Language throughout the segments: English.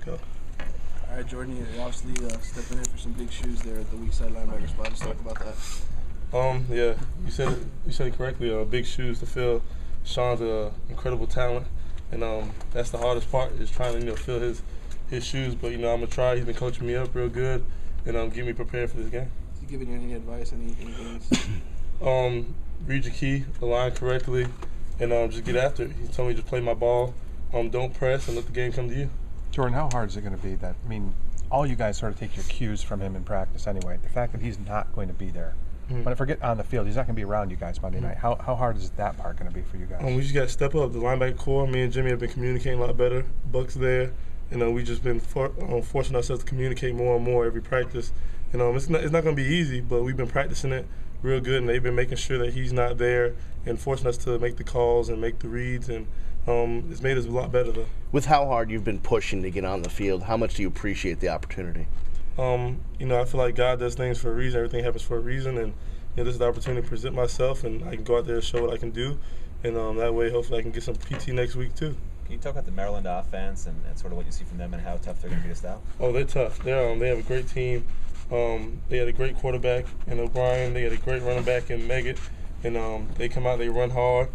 go. All right, Jordan, you're obviously stepping in for some big shoes there at the weak side linebacker spot. Let's talk about that. Yeah, you said it correctly. Big shoes to fill. Sean's an incredible talent, and that's the hardest part is trying to fill his shoes. But I'm gonna try. He's been coaching me up real good, and getting me prepared for this game. Is he giving you any advice? Anything? Read your key, align correctly, and just get after it. He told me just play my ball. Don't press and let the game come to you. Jordan, how hard is it going to be that, all you guys sort of take your cues from him in practice anyway. The fact that he's not going to be there. When I forget on the field, he's not going to be around you guys Monday night. How hard is that part going to be for you guys? We just got to step up. The linebacker core, me and Jimmy have been communicating a lot better. Buck's there. We just been forcing ourselves to communicate more and more every practice. It's not going to be easy, but we've been practicing it real good, and they've been making sure that he's not there and forcing us to make the calls and make the reads, and it's made us a lot better, though. With how hard you've been pushing to get on the field, how much do you appreciate the opportunity? I feel like God does things for a reason. Everything happens for a reason, and this is the opportunity to present myself, and I can go out there and show what I can do, and that way hopefully I can get some PT next week too. Can you talk about the Maryland offense and sort of what you see from them and how tough they're going to be to stop? Oh, they're tough. They have a great team. They had a great quarterback in O'Brien. They had a great running back in Meggett, and they come out, they run hard.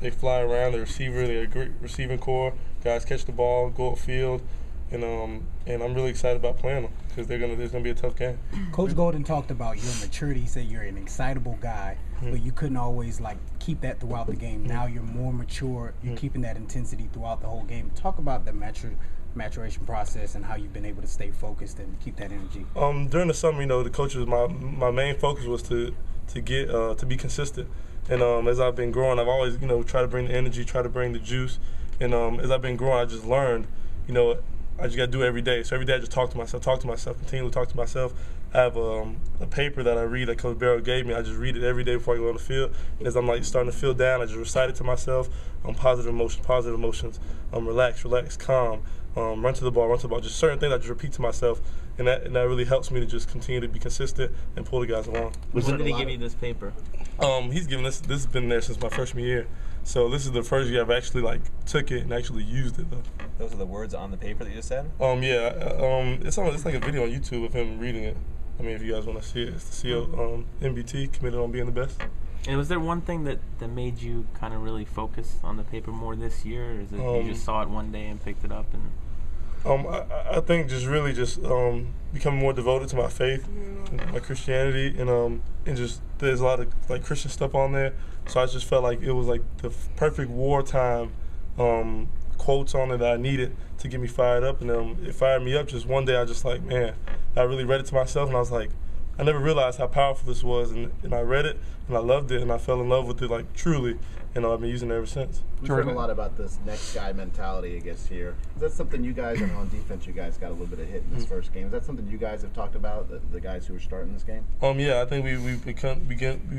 They fly around. The receiver, they have a great receiving core. Guys catch the ball, go upfield, and I'm really excited about playing them because there's gonna be a tough game. Coach Golden talked about your maturity. He said you're an excitable guy, but you couldn't always keep that throughout the game. Now you're more mature. You're keeping that intensity throughout the whole game. Talk about the maturation process and how you've been able to stay focused and keep that energy. During the summer, the coaches, my main focus was to be consistent. And as I've been growing, I've always tried to bring the energy, try to bring the juice. And as I've been growing, I just learned, I just got to do it every day. So every day I just talk to myself, continually talk to myself. I have a paper that I read that Coach Barrow gave me. I just read it every day before I go on the field. And as I'm starting to feel down, I just recite it to myself. Positive emotions. Relax, calm. Run to the ball. Just certain things I just repeat to myself, and that really helps me to just continue to be consistent and pull the guys along. When did he give you this paper? He's given this. This has been there since my freshman year. So this is the first year I've actually took it and actually used it though. Those are the words on the paper that you just said? Yeah. It's like a video on YouTube of him reading it. If you guys want to see it, it's the CO MBT, committed on being the best. And was there one thing that made you kind of really focus on the paper more this year, or is it you just saw it one day and picked it up? And I think just really becoming more devoted to my faith, and my Christianity, and just there's a lot of Christian stuff on there. So I just felt like it was the perfect wartime quotes on it that I needed to get me fired up, and it fired me up. Just one day I just man, I really read it to myself, and I was like, I never realized how powerful this was, and I read it, and I loved it, and I fell in love with it truly, and I've been using it ever since. We've heard a lot about this next guy mentality, I guess, here. Is that something you guys, on defense, you guys got a little bit of hit in this first game? Is that something you guys have talked about, the guys who are starting this game? Yeah, I think we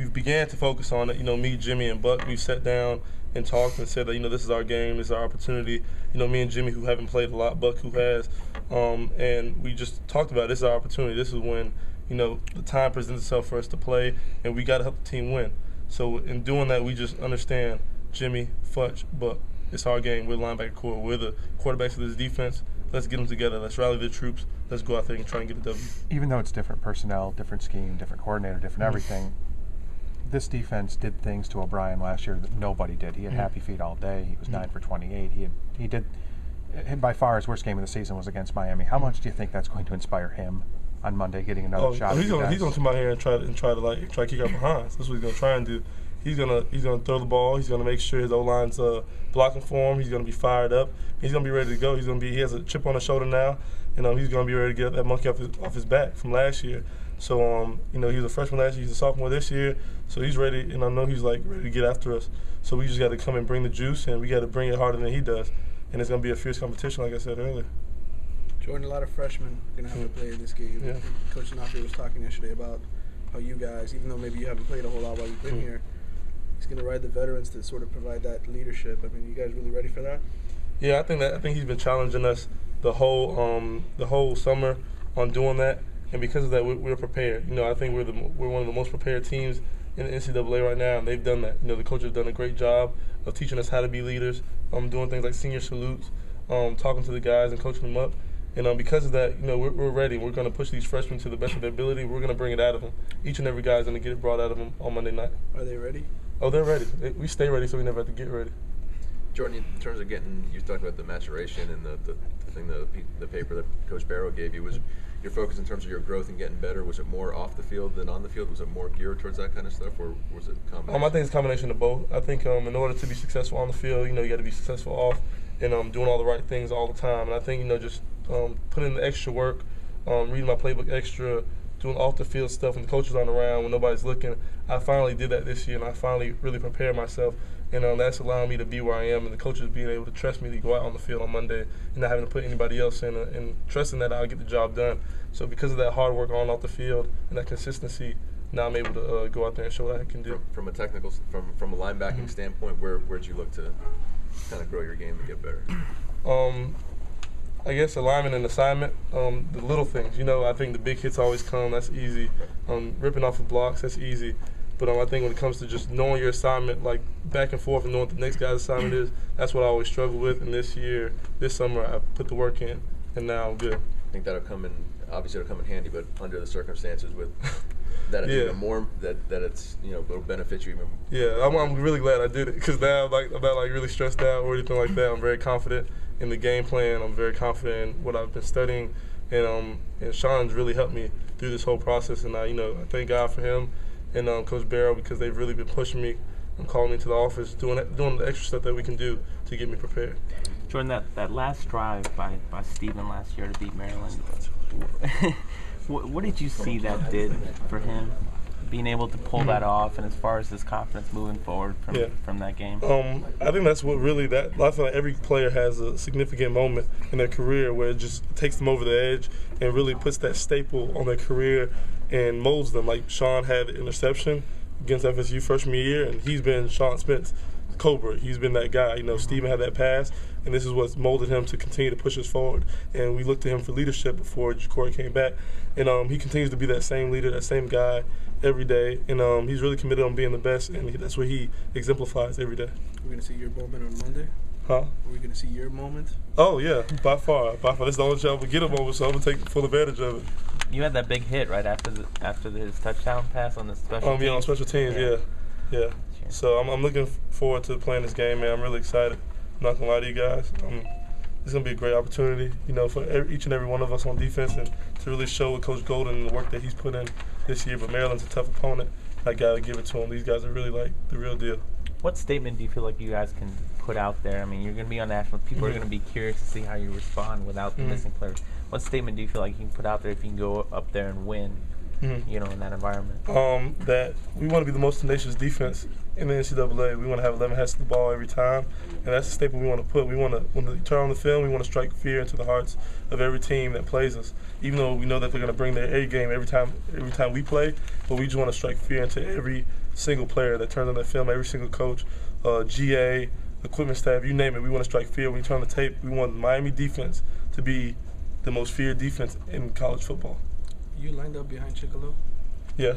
began to focus on it. Me, Jimmy, and Buck, we sat down and talked and said that, this is our game, this is our opportunity. Me and Jimmy, who haven't played a lot, Buck, who has, and we just talked about it. This is our opportunity. This is when, the time presents itself for us to play, and we got to help the team win. So in doing that, we just understand Jimmy, Futch, Buck. It's our game. We're the linebacker core. We're the quarterbacks of this defense. Let's get them together. Let's rally the troops. Let's go out there and try and get a W. Even though it's different personnel, different scheme, different coordinator, different everything, this defense did things to O'Brien last year that nobody did. He had happy feet all day. He was 9 for 28. He did by far his worst game of the season was against Miami. How much do you think that's going to inspire him on Monday, getting another shot? He's gonna come out here and try to kick our behinds. That's what he's gonna try and do. He's gonna throw the ball. He's gonna make sure his O-line's blocking for him. He's gonna be fired up. He's gonna be ready to go. He has a chip on his shoulder now. He's gonna be ready to get that monkey off his back from last year. So he was a freshman last year. He's a sophomore this year. So he's ready, and I know he's ready to get after us. So we just got to come and bring the juice, and we got to bring it harder than he does. And it's gonna be a fierce competition, like I said earlier. Jordan, a lot of freshmen are going to have to play in this game. Yeah. Coach Nafi was talking yesterday about how you guys, even though maybe you haven't played a whole lot while you've been here, he's going to ride the veterans to sort of provide that leadership. You guys really ready for that? Yeah, I think he's been challenging us the whole summer on doing that, and because of that, we're prepared. I think we're one of the most prepared teams in the NCAA right now, and they've done that. The coaches have done a great job of teaching us how to be leaders, doing things like senior salutes. talking to the guys and coaching them up. And because of that, we're ready. We're going to push these freshmen to the best of their ability. We're going to bring it out of them. Each and every guy's going to get it brought out of them on Monday night. Are they ready? Oh, they're ready. We stay ready, so we never have to get ready. Jordan, in terms of you talked about the maturation and the thing, the paper that Coach Barrow gave you, was your focus in terms of your growth and getting better, was it more off the field than on the field? Was it more geared towards that kind of stuff, or was it a combination? I think it's a combination of both. I think in order to be successful on the field, you got to be successful off and doing all the right things all the time. And I think, just putting in the extra work, reading my playbook extra, doing off the field stuff when the coaches aren't around, when nobody's looking. I finally did that this year, and I finally really prepared myself. And that's allowing me to be where I am, and the coaches being able to trust me to go out on the field on Monday and not having to put anybody else in, and trusting that I'll get the job done. So because of that hard work on and off the field and that consistency, now I'm able to go out there and show what I can do. From a technical, from a linebacking standpoint, where'd you look to kind of grow your game and get better? I guess alignment and assignment, the little things. I think the big hits always come. That's easy. Ripping off of blocks, that's easy. But I think when it comes to just knowing your assignment, like back and forth and knowing what the next guy's assignment is, that's what I always struggle with. And this summer, I put the work in, and now I'm good. I think that'll come in. Obviously, it'll come in handy, but under the circumstances with that, even more that it's it'll benefit you even. Yeah, I'm really glad I did it, because now I'm not really stressed out or anything like that. I'm very confident in the game plan. I'm very confident in what I've been studying, and Sean's really helped me through this whole process. And I thank God for him and Coach Barrow, because they've really been pushing me and calling me to the office, doing the extra stuff that we can do to get me prepared. Jordan, that last drive by Steven last year to beat Maryland, what did you see that did for him, being able to pull that off, and as far as his confidence moving forward from that game? I think that's what really I feel like every player has a significant moment in their career where it just takes them over the edge and really puts that staple on their career and molds them. Like Sean had the interception against FSU freshman year, and he's been Sean Smith's Cobra. He's been that guy. Steven had that pass, and this is what's molded him to continue to push us forward. And we looked to him for leadership before Ja'Cory came back. And he continues to be that same leader, that same guy every day. And he's really committed on being the best, and that's what he exemplifies every day. We're going to see your moment on Monday? Huh? Are we going to see your moment? Oh, yeah, by far. This is the only chance we get a moment, so I'm going to take full advantage of it. You had that big hit right after his touchdown pass on the special teams. Yeah, on special teams, yeah. Sure. So I'm looking forward to playing this game, man. I'm really excited. I'm not going to lie to you guys. It's going to be a great opportunity, for each and every one of us on defense, and to really show what Coach Golden and the work that he's put in this year. But Maryland's a tough opponent. I got to give it to them. These guys are really like the real deal. What statement do you feel like you guys can put out there? I mean, you're going to be on national. People are going to be curious to see how you respond without the missing players. What statement do you feel like you can put out there if you can go up there and win, in that environment? That we want to be the most tenacious defense in the NCAA. We want to have 11 heads to the ball every time, and that's the staple we want to put. We want to, when they turn on the film, we want to strike fear into the hearts of every team that plays us. Even though we know that they're going to bring their A game every time we play, but we just want to strike fear into every single player that turns on that film, every single coach, GA, equipment staff, you name it. We want to strike fear. When you turn on the tape, we want Miami defense to be the most feared defense in college football. You lined up behind Chicolo? Yeah.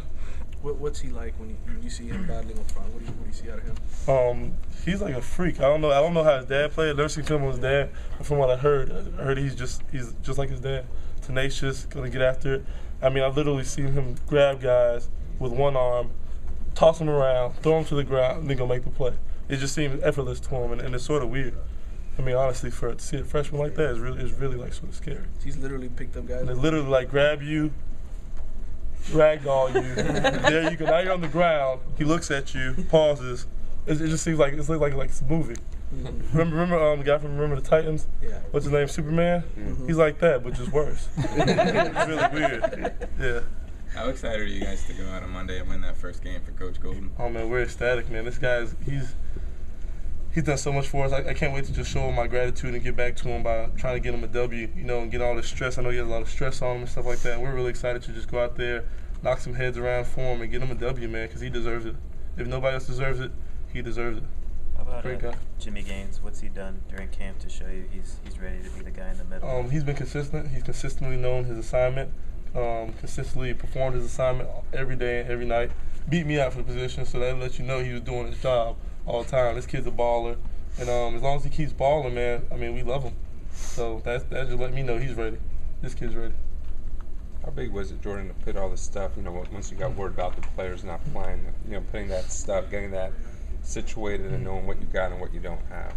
What's he like when you see him battling up front? What do you see out of him? He's like a freak. I don't know how his dad played. I've never seen film of his dad, but from what I heard he's just like his dad. Tenacious, gonna get after it. I mean, I've literally seen him grab guys with one arm, toss them around, throw them to the ground, and then go make the play. It just seems effortless to him, and it's sort of weird. I mean, honestly, to see a freshman like that is really like sort of scary. He's literally picked up guys. And they literally like grab you, ragdoll you. There you go. Now you're on the ground. He looks at you, pauses. It just seems like it's like it's a movie. Remember the guy from Remember the Titans? Yeah. What's his name? Superman. He's like that, but just worse. It's really weird. Yeah. How excited are you guys to go out on Monday and win that first game for Coach Golden? Oh man, we're ecstatic, man. This guy's he's done so much for us. I can't wait to just show him my gratitude and get back to him by trying to get him a W, and get all this stress. I know he has a lot of stress on him and stuff like that. We're really excited to just go out there, knock some heads around for him, and get him a W, man, because he deserves it. If nobody else deserves it, he deserves it. How about Jimmy Gaines? What's he done during camp to show you he's ready to be the guy in the middle? He's been consistent. He's consistently known his assignment, consistently performed his assignment every day and every night. Beat me out for the position, so that lets you know he was doing his job all the time. This kid's a baller, and as long as he keeps balling, man, I mean, we love him. So that just let me know he's ready. This kid's ready. How big was it, Jordan, to put all this stuff, once you got word about the players not playing, putting that stuff, getting that situated and knowing what you got and what you don't have?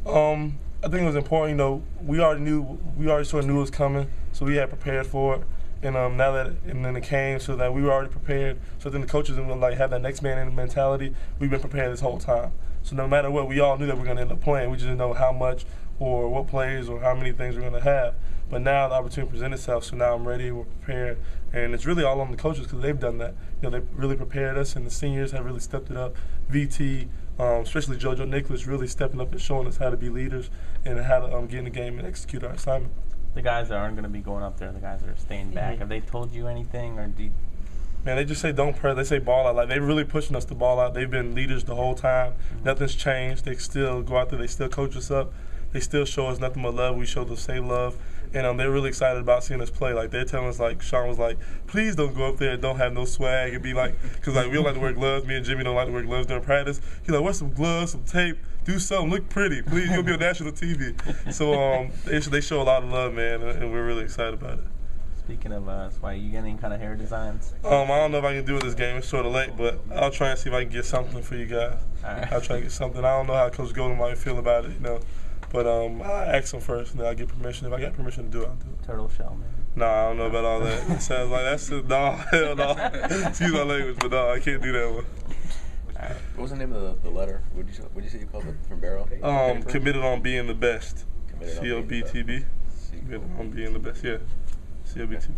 I think it was important, we already sort of knew it was coming, so we had prepared for it. And then it came, so that we were already prepared. So then the coaches didn't have that next man in mentality. We've been prepared this whole time. So no matter what, we all knew that we were going to end up playing. We just didn't know how much or what plays or how many things we're going to have. But now the opportunity presented itself, so now I'm ready, we're prepared. And it's really all on the coaches because they've done that. They've really prepared us, and the seniors have really stepped it up. VT, especially JoJo Nicholas, really stepping up and showing us how to be leaders and how to get in the game and execute our assignment. The guys that aren't going to be going up there, the guys that are staying back, have they told you anything, or do you? Man, they just say don't press. They say ball out. They're really pushing us to ball out. They've been leaders the whole time. Nothing's changed. They still go out there. They still coach us up. They still show us nothing but love. We show the same love. And they're really excited about seeing us play. They're telling us, Sean was like, please don't go up there and don't have no swag and be because we don't like to wear gloves. Me and Jimmy don't like to wear gloves during practice. He's like, wear some gloves, some tape, do something, look pretty, please. You'll be on national TV. So they show a lot of love, man, and we're really excited about it. Speaking of swag, you get any kind of hair designs? I don't know if I can do it this game. It's sort of late, but I'll try and see if I can get something for you guys. Right. I'll try and get something. I don't know how Coach Golden might feel about it, But I'll ask him first, and then I'll get permission. If I got permission to do it, I'll do it. Turtle shell, man. No, I don't know about all that. It sounds like that's no, hell no. Excuse my language, but no, I can't do that one. What was the name of the letter? What did you say you called it from Barrow? Committed on being the best. Committed on being the best. COBTB. Committed on being the best. Yeah. COBTB.